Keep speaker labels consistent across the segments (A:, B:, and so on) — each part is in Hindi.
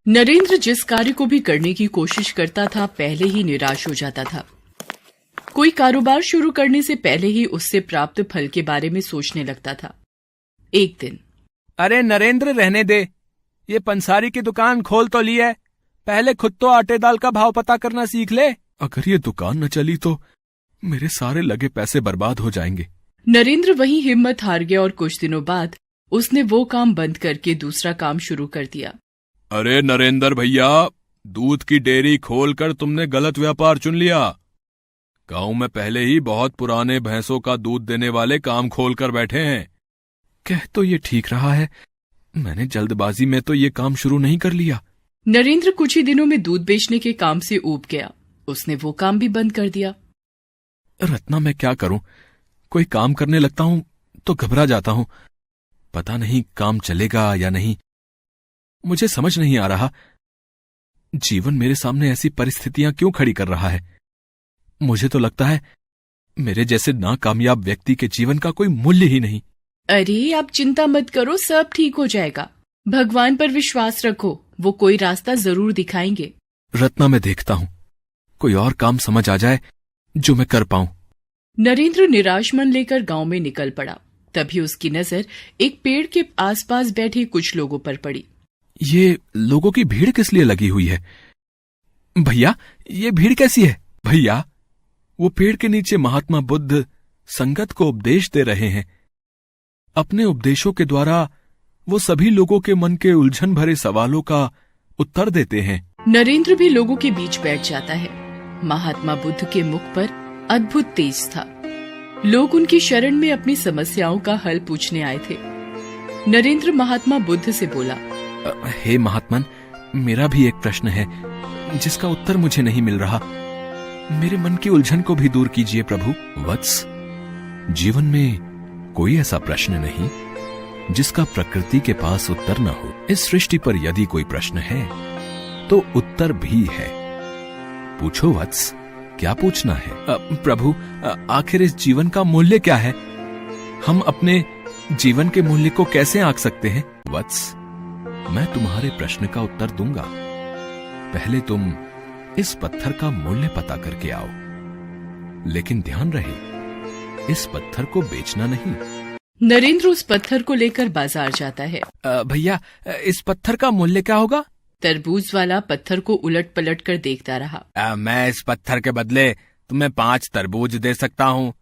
A: नरेंद्र जिस कार्य को भी करने की कोशिश करता था पहले ही निराश हो जाता था। कोई कारोबार शुरू करने से पहले ही उससे प्राप्त फल के बारे में सोचने लगता था। एक दिन,
B: अरे नरेंद्र, रहने दे, ये पंसारी की दुकान खोल तो ली है, पहले खुद तो आटे दाल का भाव पता करना सीख ले।
C: अगर ये दुकान न चली तो मेरे सारे लगे पैसे बर्बाद हो जाएंगे।
A: नरेंद्र वहीं हिम्मत हार गया और कुछ दिनों बाद उसने वो काम बंद करके दूसरा काम शुरू कर दिया।
C: अरे नरेंद्र भैया, दूध की डेयरी खोलकर तुमने गलत व्यापार चुन लिया। गांव में पहले ही बहुत पुराने भैंसों का दूध देने वाले काम खोलकर बैठे हैं। कह तो ये ठीक रहा है, मैंने जल्दबाजी में तो ये काम शुरू नहीं कर लिया।
A: नरेंद्र कुछ ही दिनों में दूध बेचने के काम से ऊब गया। उसने वो काम भी बंद कर दिया।
C: रत्ना, मैं क्या करूं? कोई काम करने लगता हूं तो घबरा जाता हूं। पता नहीं काम चलेगा या नहीं। मुझे समझ नहीं आ रहा, जीवन मेरे सामने ऐसी परिस्थितियां क्यों खड़ी कर रहा है। मुझे तो लगता है मेरे जैसे नाकामयाब व्यक्ति के जीवन का कोई मूल्य ही नहीं।
A: अरे आप चिंता मत करो, सब ठीक हो जाएगा। भगवान पर विश्वास रखो, वो कोई रास्ता जरूर दिखाएंगे।
C: रत्ना, मैं देखता हूं कोई और काम समझ आ जाए जो मैं कर पाऊं।
A: नरेंद्र निराश मन लेकर गांव में निकल पड़ा। तभी उसकी नजर एक पेड़ के आसपास बैठे कुछ लोगों पर पड़ी।
C: ये लोगों की भीड़ किस लिए लगी हुई है? भैया, ये भीड़ कैसी है? भैया, वो पेड़ के नीचे महात्मा बुद्ध संगत को उपदेश दे रहे हैं। अपने उपदेशों के द्वारा वो सभी लोगों के मन के उलझन भरे सवालों का उत्तर देते हैं।
A: नरेंद्र भी लोगों के बीच बैठ जाता है। महात्मा बुद्ध के मुख पर अद्भुत तेज था। लोग उनकी शरण में अपनी समस्याओं का हल पूछने आए थे। नरेंद्र महात्मा बुद्ध से बोला,
C: हे महात्मन, मेरा भी एक प्रश्न है जिसका उत्तर मुझे नहीं मिल रहा। मेरे मन की उलझन को भी दूर कीजिए प्रभु। वत्स, जीवन में कोई ऐसा प्रश्न नहीं जिसका प्रकृति के पास उत्तर न हो। इस सृष्टि पर यदि कोई प्रश्न है तो उत्तर भी है। पूछो वत्स, क्या पूछना है? प्रभु, आखिर इस जीवन का मूल्य क्या है? हम अपने जीवन के मूल्य को कैसे आंक सकते हैं? वत्स, मैं तुम्हारे प्रश्न का उत्तर दूंगा। पहले तुम इस पत्थर का मूल्य पता करके आओ, लेकिन ध्यान रहे इस पत्थर को बेचना नहीं।
A: नरेंद्र उस पत्थर को लेकर बाजार जाता है।
B: भैया, इस पत्थर का मूल्य क्या होगा?
A: तरबूज वाला पत्थर को उलट पलट कर देखता रहा।
B: मैं इस पत्थर के बदले तुम्हें 5 तरबूज दे सकता हूँ,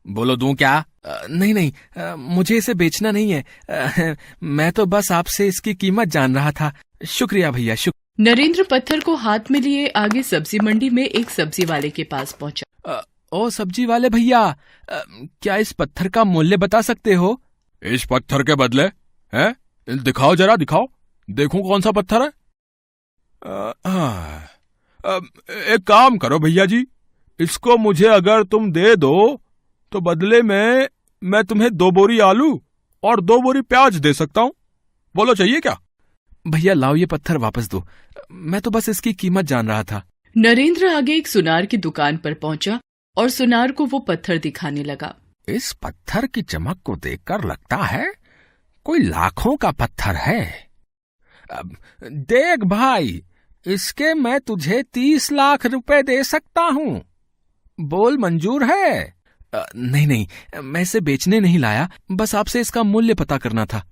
B: बोलो दूं क्या? नहीं, मुझे इसे बेचना नहीं है। मैं तो बस आपसे इसकी कीमत जान रहा था। शुक्रिया भैया,
A: नरेंद्र पत्थर को हाथ में लिए आगे सब्जी मंडी में एक सब्जी वाले के पास पहुंचा।
B: ओ सब्जी वाले भैया, क्या इस पत्थर का मूल्य बता सकते हो?
C: इस पत्थर के बदले हैं? दिखाओ, जरा दिखाओ, देखूं कौन सा पत्थर है। एक काम करो भैया जी, इसको मुझे अगर तुम दे दो तो बदले में मैं तुम्हें 2 बोरी आलू और 2 बोरी प्याज दे सकता हूं। बोलो चाहिए क्या?
B: भैया लाओ, ये पत्थर वापस दो, मैं तो बस इसकी कीमत जान रहा था।
A: नरेंद्र आगे एक सुनार की दुकान पर पहुंचा और सुनार को वो पत्थर दिखाने लगा।
B: इस पत्थर की चमक को देखकर लगता है कोई लाखों का पत्थर है। देख भाई, इसके मैं तुझे 30 लाख रुपए दे सकता हूँ, बोल मंजूर है? नहीं, मैं इसे बेचने नहीं लाया, बस आपसे इसका मूल्य पता करना था।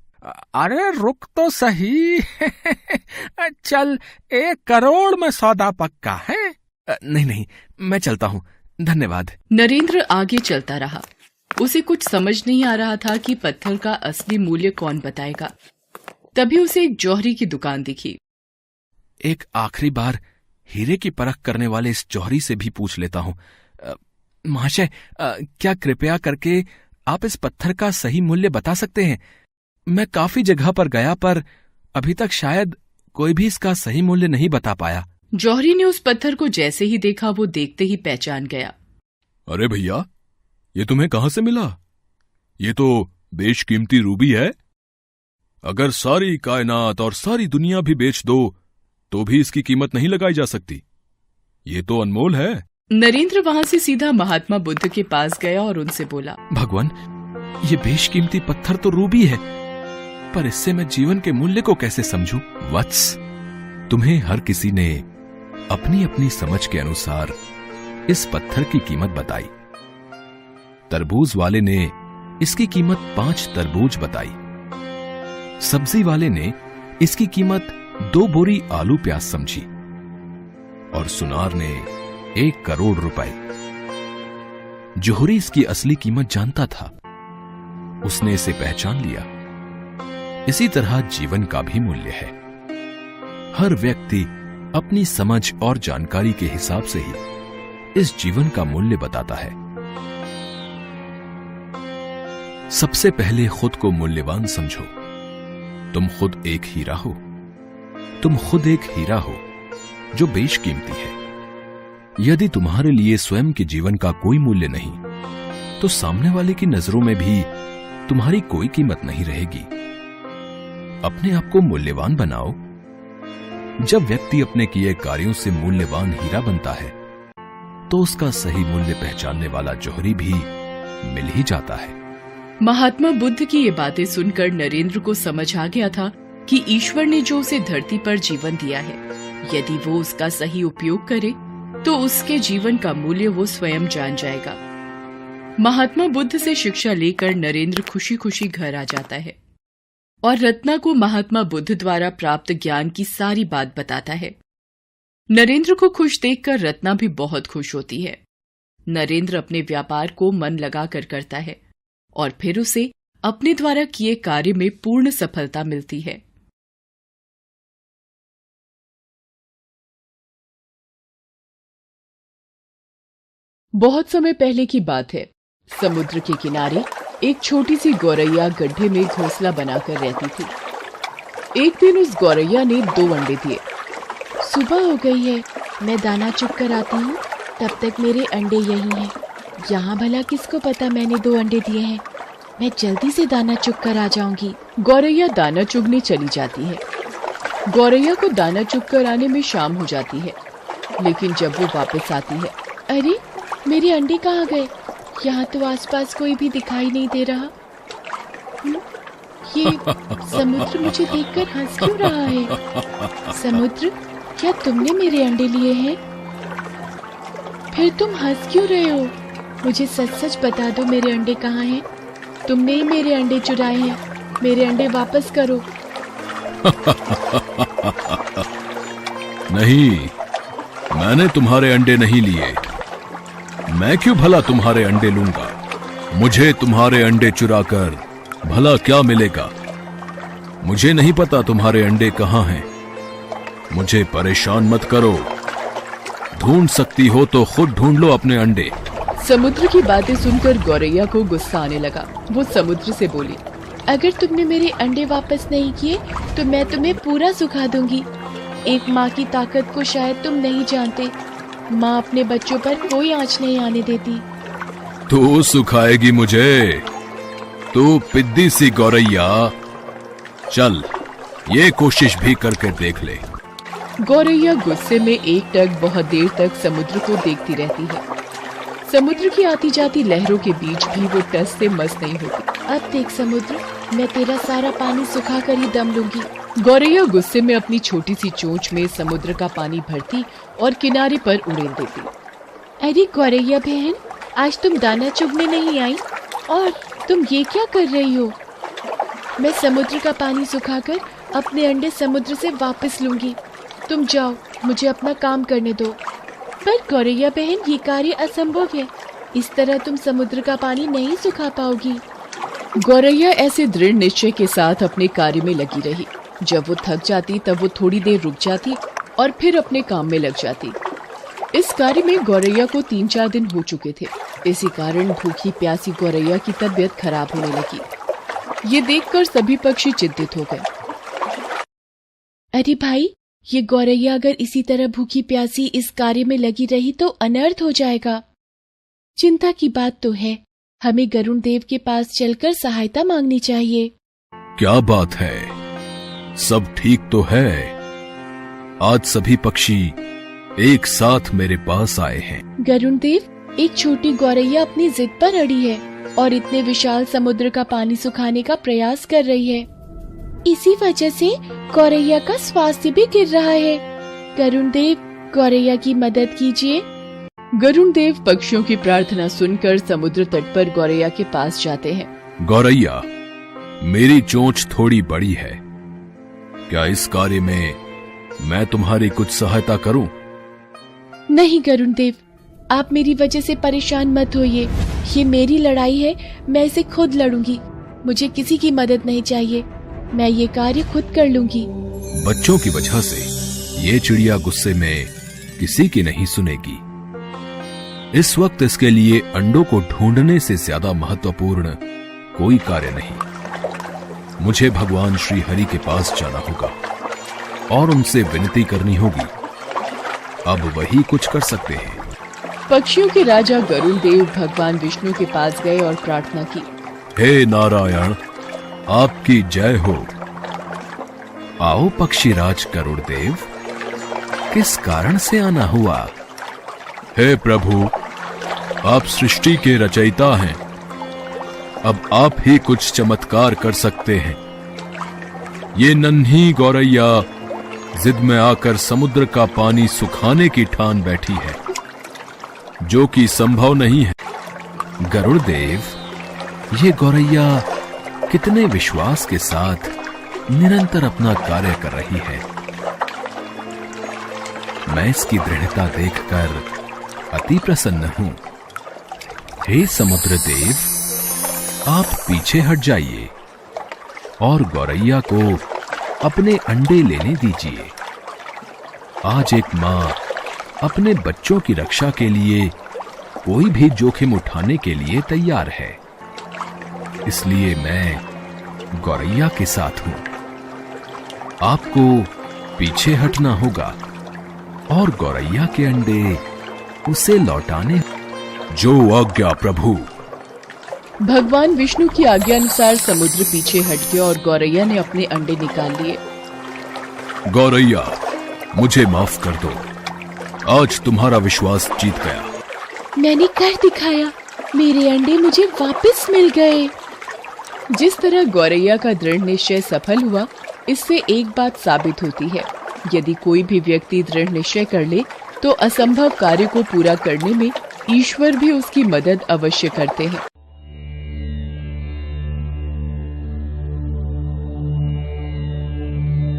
B: अरे रुक तो सही। चल, 1 करोड़ में सौदा पक्का है? नहीं, मैं चलता हूँ, धन्यवाद।
A: नरेंद्र आगे चलता रहा। उसे कुछ समझ नहीं आ रहा था कि पत्थर का असली मूल्य कौन बताएगा। तभी उसे एक जौहरी की दुकान दिखी।
C: एक आखिरी बार हीरे की परख करने वाले इस जौहरी से भी पूछ लेता हूँ। महाशय, क्या कृपया करके आप इस पत्थर का सही मूल्य बता सकते हैं? मैं काफी जगह पर गया पर अभी तक शायद कोई भी इसका सही मूल्य नहीं बता पाया।
A: जौहरी ने उस पत्थर को जैसे ही देखा वो देखते ही पहचान गया।
C: अरे भैया, ये तुम्हें कहां से मिला? ये तो बेशकीमती रूबी है। अगर सारी कायनात और सारी दुनिया भी बेच दो तो भी इसकी कीमत नहीं लगाई जा सकती। ये तो अनमोल है।
A: नरेंद्र वहां से सीधा महात्मा बुद्ध के पास गया और उनसे बोला,
C: भगवान, ये बेशकीमती पत्थर तो रूबी है, पर इससे मैं जीवन के मूल्य को कैसे समझूं? वत्स, तुम्हें हर किसी ने अपनी अपनी समझ के अनुसार इस पत्थर की कीमत बताई। तरबूज वाले ने इसकी कीमत 5 तरबूज बताई। सब्जी वाले ने इसकी कीमत 2 बोरी आलू प्याज समझी और सुनार ने 1 करोड़ रुपए। जोहरी इसकी असली कीमत जानता था, उसने इसे पहचान लिया। इसी तरह जीवन का भी मूल्य है। हर व्यक्ति अपनी समझ और जानकारी के हिसाब से ही इस जीवन का मूल्य बताता है। सबसे पहले खुद को मूल्यवान समझो। तुम खुद एक हीरा हो। तुम खुद एक हीरा हो जो बेशकीमती है। यदि तुम्हारे लिए स्वयं के जीवन का कोई मूल्य नहीं, तो सामने वाले की नजरों में भी तुम्हारी कोई कीमत नहीं रहेगी। अपने आप को मूल्यवान बनाओ। जब व्यक्ति अपने किए कार्यों से मूल्यवान हीरा बनता है, तो उसका सही मूल्य पहचानने वाला जौहरी भी मिल ही जाता है।
A: महात्मा बुद्ध की ये बातें सुनकर नरेंद्र को समझ आ गया था कि ईश्वर ने जो उसे धरती पर जीवन दिया है, यदि वो उसका सही उपयोग करे तो उसके जीवन का मूल्य वो स्वयं जान जाएगा। महात्मा बुद्ध से शिक्षा लेकर नरेंद्र खुशी खुशी घर आ जाता है और रत्ना को महात्मा बुद्ध द्वारा प्राप्त ज्ञान की सारी बात बताता है। नरेंद्र को खुश देखकर रत्ना भी बहुत खुश होती है। नरेंद्र अपने व्यापार को मन लगाकर करता है और फिर उसे अपने द्वारा किए कार्य में पूर्ण सफलता मिलती है। बहुत समय पहले की बात है। समुद्र के किनारे एक छोटी सी गौरैया गड्ढे में घोंसला बनाकर रहती थी। एक दिन उस गौरैया ने 2 अंडे दिए।
D: सुबह हो गई है, मैं दाना चुग कर आती हूँ, तब तक मेरे अंडे यही हैं। यहाँ भला किसको पता मैंने 2 अंडे दिए हैं। मैं जल्दी से दाना चुग कर आ जाऊंगी।
A: गौरैया दाना चुगने चली जाती है। गौरैया को दाना चुग कर आने में शाम हो जाती है, लेकिन जब वो वापस आती है,
D: अरे मेरे अंडे कहाँ गए? यहाँ तो आसपास कोई भी दिखाई नहीं दे रहा। ये समुद्र मुझे देखकर हंस क्यों रहा है? समुद्र, क्या तुमने मेरे अंडे लिए हैं? फिर तुम हंस क्यों रहे हो? मुझे सच सच बता दो, मेरे अंडे कहाँ हैं? तुमने ही मेरे अंडे चुराए हैं। मेरे अंडे वापस करो।
C: नहीं, मैंने तुम्हारे अंडे नहीं लिए। मैं क्यों भला तुम्हारे अंडे लूंगा? मुझे तुम्हारे अंडे चुराकर भला क्या मिलेगा? मुझे नहीं पता तुम्हारे अंडे कहाँ हैं। मुझे परेशान मत करो। ढूंढ सकती हो तो खुद ढूंढ लो अपने अंडे।
A: समुद्र की बातें सुनकर गौरैया को गुस्सा आने लगा। वो समुद्र से बोली,
D: अगर तुमने मेरे अंडे वापस नहीं किए तो मैं तुम्हें पूरा सुखा दूंगी। एक माँ की ताकत को शायद तुम नहीं जानते। माँ अपने बच्चों पर कोई आंच नहीं आने देती।
C: तू सुखाएगी मुझे? तू पिद्दी सी गौरैया, चल ये कोशिश भी करके देख ले।
A: गौरैया गुस्से में एकटक बहुत देर तक समुद्र को देखती रहती है। समुद्र की आती जाती लहरों के बीच भी वो टस से मस नहीं होती।
D: अब देख समुद्र, मैं तेरा सारा पानी सुखा कर ही दम लूंगी।
A: गौरैया गुस्से में अपनी छोटी सी चोंच में समुद्र का पानी भरती और किनारे पर उड़ेल देती।
D: अरे गौरैया बहन, आज तुम दाना चुगने नहीं आई और तुम ये क्या कर रही हो? मैं समुद्र का पानी सुखाकर अपने अंडे समुद्र से वापस लूंगी। तुम जाओ, मुझे अपना काम करने दो। पर गौरैया बहन, ये कार्य असंभव है। इस तरह तुम समुद्र का पानी नहीं सुखा पाओगी।
A: गौरैया ऐसे दृढ़ निश्चय के साथ अपने कार्य में लगी रही। जब वो थक जाती तब वो थोड़ी देर रुक जाती और फिर अपने काम में लग जाती। इस कार्य में गौरैया को 3-4 दिन हो चुके थे। इसी कारण भूखी प्यासी गौरैया की तबीयत खराब होने लगी। ये देखकर सभी पक्षी चिंतित हो गए।
D: अरे भाई, ये गौरैया अगर इसी तरह भूखी प्यासी इस कार्य में लगी रही तो अनर्थ हो जाएगा। चिंता की बात तो है, हमें गरुण देव के पास चलकर सहायता मांगनी चाहिए।
C: क्या बात है, सब ठीक तो है। आज सभी पक्षी एक साथ मेरे पास आए हैं।
D: गरुण देव, एक छोटी गौरैया अपनी जिद पर अड़ी है और इतने विशाल समुद्र का पानी सुखाने का प्रयास कर रही है। इसी वजह से गौरैया का स्वास्थ्य भी गिर रहा है। गरुण देव, गौरैया की मदद कीजिए।
A: गरुण देव पक्षियों की प्रार्थना सुनकर समुद्र तट पर गौरैया के पास जाते हैं।
C: गौरैया, मेरी चोंच थोड़ी बड़ी है, क्या इस कार्य में मैं तुम्हारी कुछ सहायता करूं?
D: नहीं गरुण देव, आप मेरी वजह से परेशान मत होइए। ये मेरी लड़ाई है, मैं इसे खुद लड़ूंगी। मुझे किसी की मदद नहीं चाहिए, मैं ये कार्य खुद कर लूंगी।
C: बच्चों की वजह से ये चिड़िया गुस्से में किसी की नहीं सुनेगी। इस वक्त इसके लिए अंडों को ढूंढने से ज्यादा महत्वपूर्ण कोई कार्य नहीं। मुझे भगवान श्री हरि के पास जाना होगा और उनसे विनती करनी होगी। अब वही कुछ कर सकते हैं।
A: पक्षियों के राजा गरुण देव भगवान विष्णु के पास गए और प्रार्थना की।
C: हे नारायण, आपकी जय हो। आओ पक्षीराज गरुड़ देव, किस कारण से आना हुआ? हे प्रभु, आप सृष्टि के रचयिता हैं, अब आप ही कुछ चमत्कार कर सकते हैं। ये नन्ही गौरैया जिद में आकर समुद्र का पानी सुखाने की ठान बैठी है, जो कि संभव नहीं है। गरुड़ देव, ये गौरैया कितने विश्वास के साथ निरंतर अपना कार्य कर रही है। मैं इसकी दृढ़ता देखकर अति प्रसन्न हूं। हे समुद्र देव, आप पीछे हट जाइए और गौरैया को अपने अंडे लेने दीजिए। आज एक मां अपने बच्चों की रक्षा के लिए कोई भी जोखिम उठाने के लिए तैयार है, इसलिए मैं गौरैया के साथ हूं। आपको पीछे हटना होगा और गौरैया के अंडे उसे लौटाने। जो आज्ञा प्रभु।
A: भगवान विष्णु की आज्ञा अनुसार समुद्र पीछे हट गया और गौरैया ने अपने अंडे निकाल लिए।
C: गौरैया, मुझे माफ कर दो, आज तुम्हारा विश्वास जीत गया।
D: मैंने कर दिखाया, मेरे अंडे मुझे वापस मिल गए।
A: जिस तरह गौरैया का दृढ़ निश्चय सफल हुआ, इससे एक बात साबित होती है, यदि कोई भी व्यक्ति दृढ़ निश्चय कर ले तो असंभव कार्य को पूरा करने में ईश्वर भी उसकी मदद अवश्य करते हैं।